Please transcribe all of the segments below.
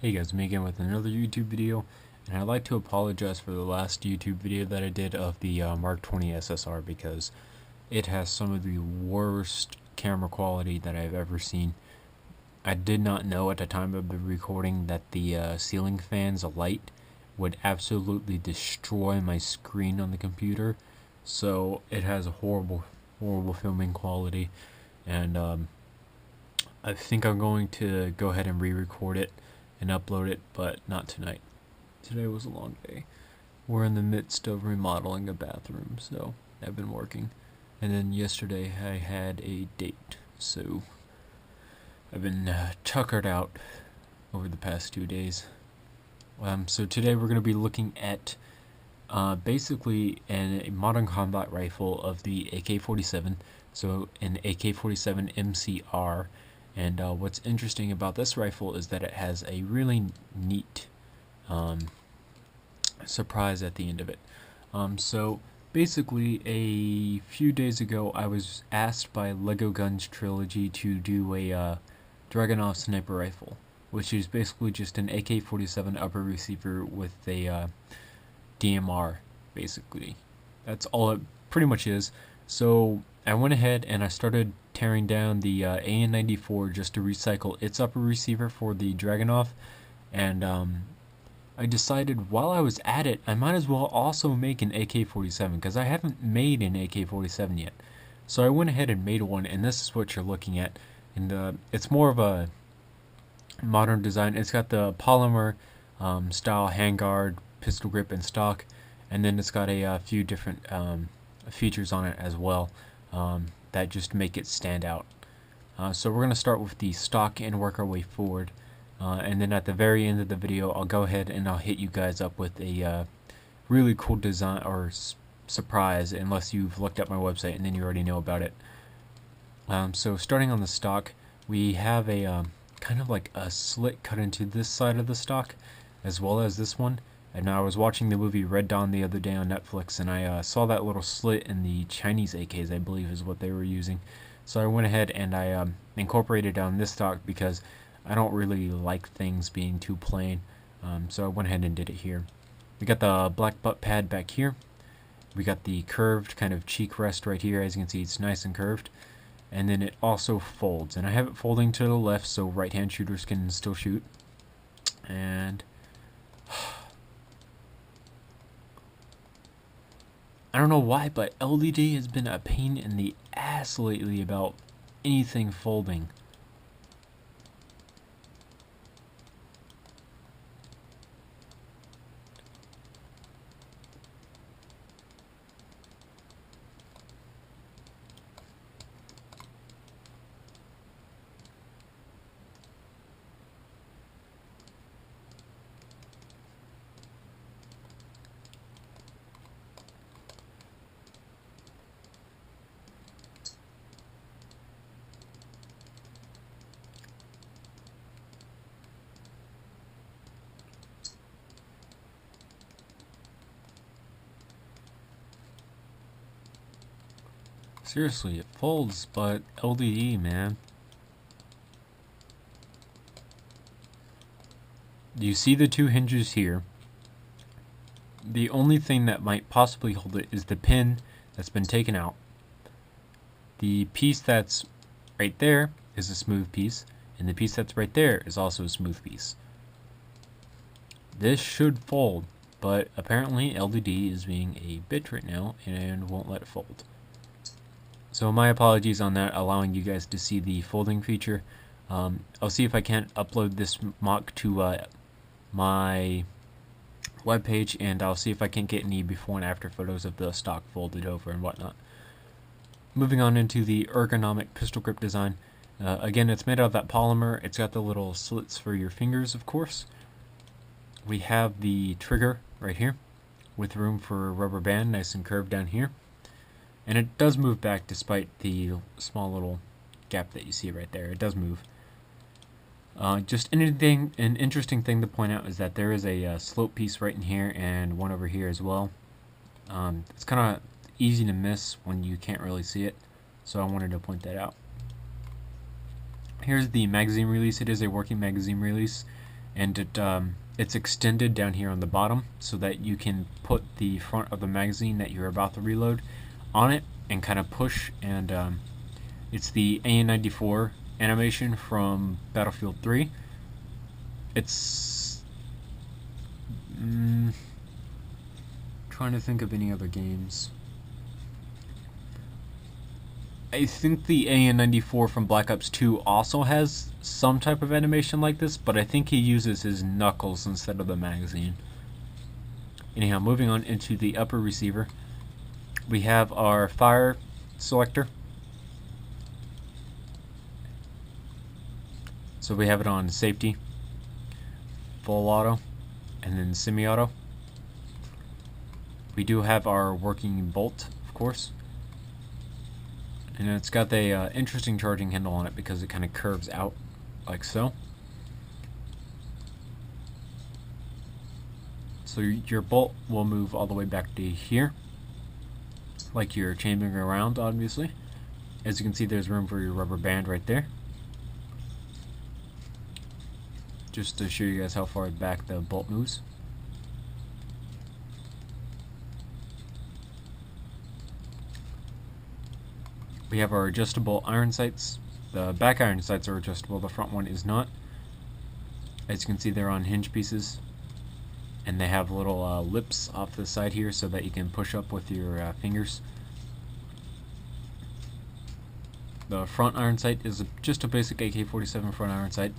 Hey guys, me again with another YouTube video, and I'd like to apologize for the last YouTube video that I did of the Mark 20 SSR because it has some of the worst camera quality that I've ever seen. I did not know at the time of the recording that the ceiling fan's light would absolutely destroy my screen on the computer, so it has a horrible filming quality, and I think I'm going to go ahead and re-record it and upload it, but not tonight. Today was a long day. We're in the midst of remodeling a bathroom, so I've been working. And then yesterday I had a date, so I've been tuckered out over the past 2 days. So today we're going to be looking at basically a modern combat rifle of the AK-47, so an AK-47 MCR. And what's interesting about this rifle is that it has a really neat surprise at the end of it. So basically, a few days ago, I was asked by Lego Guns Trilogy to do a Dragunov sniper rifle, which is basically just an AK-47 upper receiver with a DMR, basically. That's all it pretty much is. So I went ahead and I started tearing down the AN-94 just to recycle its upper receiver for the Dragunov, and I decided while I was at it, I might as well also make an AK-47 because I haven't made an AK-47 yet. So I went ahead and made one, and this is what you're looking at. And it's more of a modern design. It's got the polymer style handguard, pistol grip, and stock, and then it's got a few different features on it as well that just make it stand out. So we're going to start with the stock and work our way forward, and then at the very end of the video I'll go ahead and I'll hit you guys up with a really cool design or surprise, unless you've looked at my website and then you already know about it. So starting on the stock, we have a kind of like a slit cut into this side of the stock as well as this one. And I was watching the movie Red Dawn the other day on Netflix, and I saw that little slit in the Chinese AKs, I believe is what they were using. So I went ahead and I incorporated it on this stock because I don't really like things being too plain. So I went ahead and did it here. We got the black butt pad back here. We got the curved kind of cheek rest right here. As you can see, it's nice and curved. And then it also folds. And I have it folding to the left so right-hand shooters can still shoot. And I don't know why, but LDD has been a pain in the ass lately about anything folding. Seriously, it folds, but LDD, man. You see the two hinges here. The only thing that might possibly hold it is the pin that's been taken out. The piece that's right there is a smooth piece, and the piece that's right there is also a smooth piece. This should fold, but apparently LDD is being a bitch right now and won't let it fold. So my apologies on that, allowing you guys to see the folding feature. I'll see if I can't upload this MOC to my webpage, and I'll see if I can get any before and after photos of the stock folded over and whatnot. Moving on into the ergonomic pistol grip design. Again, it's made out of that polymer. It's got the little slits for your fingers, of course. We have the trigger right here with room for a rubber band, nice and curved down here. And it does move back despite the small little gap that you see right there. It does move. Just an interesting thing to point out is that there is a slope piece right in here and one over here as well. It's kind of easy to miss when you can't really see it, so I wanted to point that out. Here's the magazine release. It is a working magazine release. and it's extended down here on the bottom so that you can put the front of the magazine that you're about to reload on it and kind of push, and it's the AN-94 animation from Battlefield 3. It's trying to think of any other games. I think the AN-94 from Black Ops 2 also has some type of animation like this, but I think he uses his knuckles instead of the magazine. Anyhow, moving on into the upper receiver, we have our fire selector. So we have it on safety, full auto, and then semi-auto. We do have our working bolt, of course. And it's got the interesting charging handle on it because it kind of curves out like so. So your bolt will move all the way back to here, like you're chambering around, obviously. As you can see, there's room for your rubber band right there. Just to show you guys how far back the bolt moves. We have our adjustable iron sights. The back iron sights are adjustable, the front one is not. As you can see, they're on hinge pieces, and they have little lips off the side here so that you can push up with your fingers. The front iron sight is just a basic AK-47 front iron sight.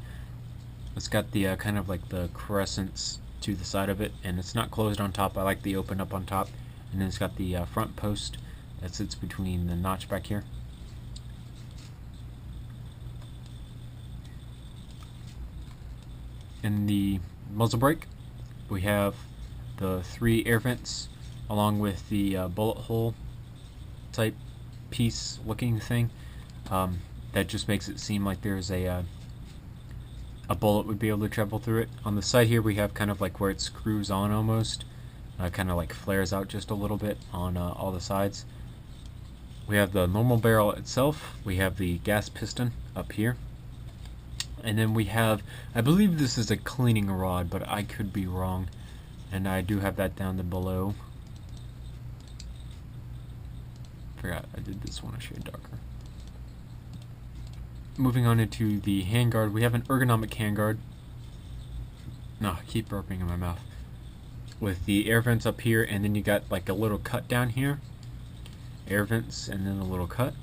It's got the kind of like the crescents to the side of it, and it's not closed on top. I like the open up on top, and then it's got the front post that sits between the notch back here. In the muzzle brake, we have the 3 air vents along with the bullet hole type piece looking thing. That just makes it seem like there's a bullet would be able to travel through it. On the side here we have kind of like where it screws on almost, kind of like flares out just a little bit on all the sides. We have the normal barrel itself, we have the gas piston up here, and then we have, I believe this is a cleaning rod, but I could be wrong, and I do have that down below. Forgot I did this one a shade darker. Moving on into the handguard, we have an ergonomic handguard. No, I keep burping in my mouth. With the air vents up here, and then you got like a little cut down here. Air vents, and then a little cut.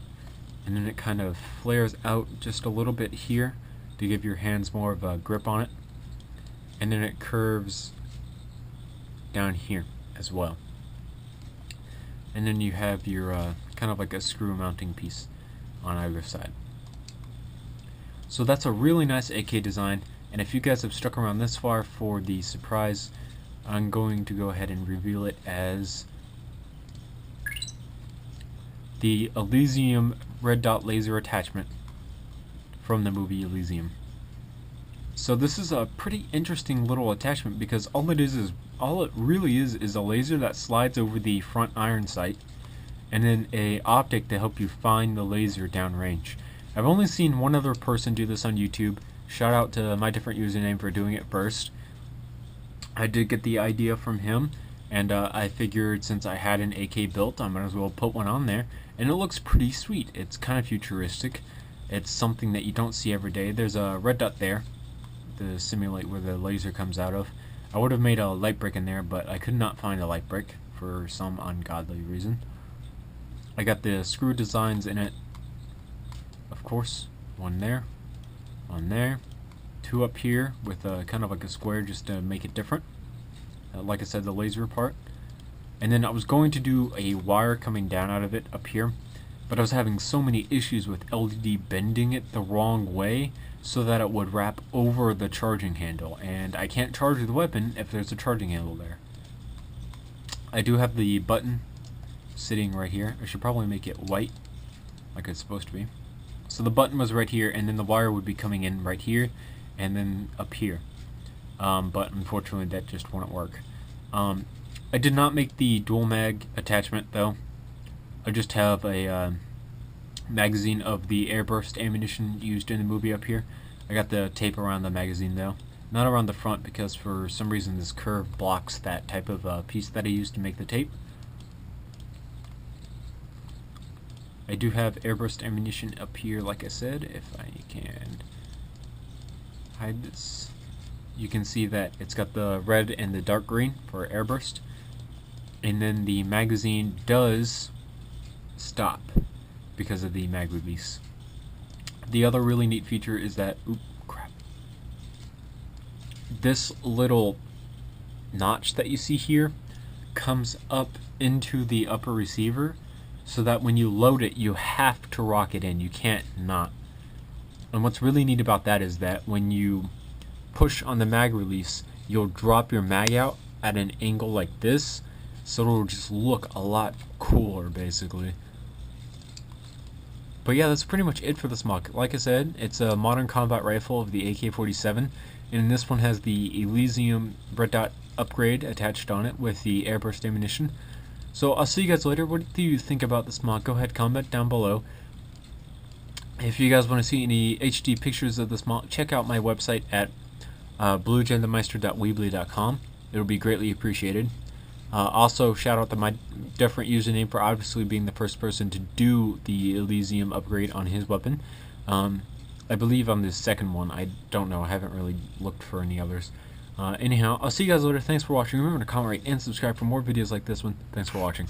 And then it kind of flares out just a little bit here to give your hands more of a grip on it. And then it curves down here as well. And then you have your kind of like a screw mounting piece on either side. So that's a really nice AK design, and if you guys have stuck around this far for the surprise, I'm going to go ahead and reveal it as the Elysium red dot laser attachment from the movie Elysium. So this is a pretty interesting little attachment because all it really is a laser that slides over the front iron sight, and then a optic to help you find the laser downrange. I've only seen one other person do this on YouTube. Shout out to MyDifferentUsername for doing it first. I did get the idea from him, and I figured since I had an AK built, I might as well put one on there, and it looks pretty sweet. It's kind of futuristic. It's something that you don't see every day. There's a red dot there to simulate where the laser comes out of. I would have made a light brick in there, but I could not find a light brick for some ungodly reason. I got the screw designs in it, of course. One there, 2 up here with kind of like a square just to make it different. Like I said, the laser part. And then I was going to do a wire coming down out of it up here, but I was having so many issues with LED bending it the wrong way so that it would wrap over the charging handle, and I can't charge the weapon if there's a charging handle there. I do have the button sitting right here. I should probably make it white like it's supposed to be. So the button was right here, and then the wire would be coming in right here and then up here, but unfortunately that just wouldn't work. I did not make the dual mag attachment though. I just have a magazine of the airburst ammunition used in the movie up here. I got the tape around the magazine though, not around the front, because for some reason this curve blocks that type of piece that I used to make the tape. I do have airburst ammunition up here, like I said. If I can hide this, you can see that it's got the red and the dark green for airburst, and then the magazine does stop because of the mag release. The other really neat feature is that, this little notch that you see here comes up into the upper receiver, so that when you load it, you have to rock it in. You can't not. And what's really neat about that is that when you push on the mag release, you'll drop your mag out at an angle like this, so it'll just look a lot cooler, basically. But yeah, that's pretty much it for this MOC. Like I said, it's a modern combat rifle of the AK-47, and this one has the Elysium red dot upgrade attached on it with the airburst ammunition. So I'll see you guys later. What do you think about this MOC? Go ahead, comment down below. If you guys want to see any HD pictures of this MOC, check out my website at blueagendameister.weebly.com. It would be greatly appreciated. Also, shout out to MyDifferentUsername for obviously being the first person to do the Elysium upgrade on his weapon. I believe I'm the second one. I don't know. I haven't really looked for any others. Anyhow, I'll see you guys later. Thanks for watching. Remember to comment, rate, and subscribe for more videos like this one. Thanks for watching.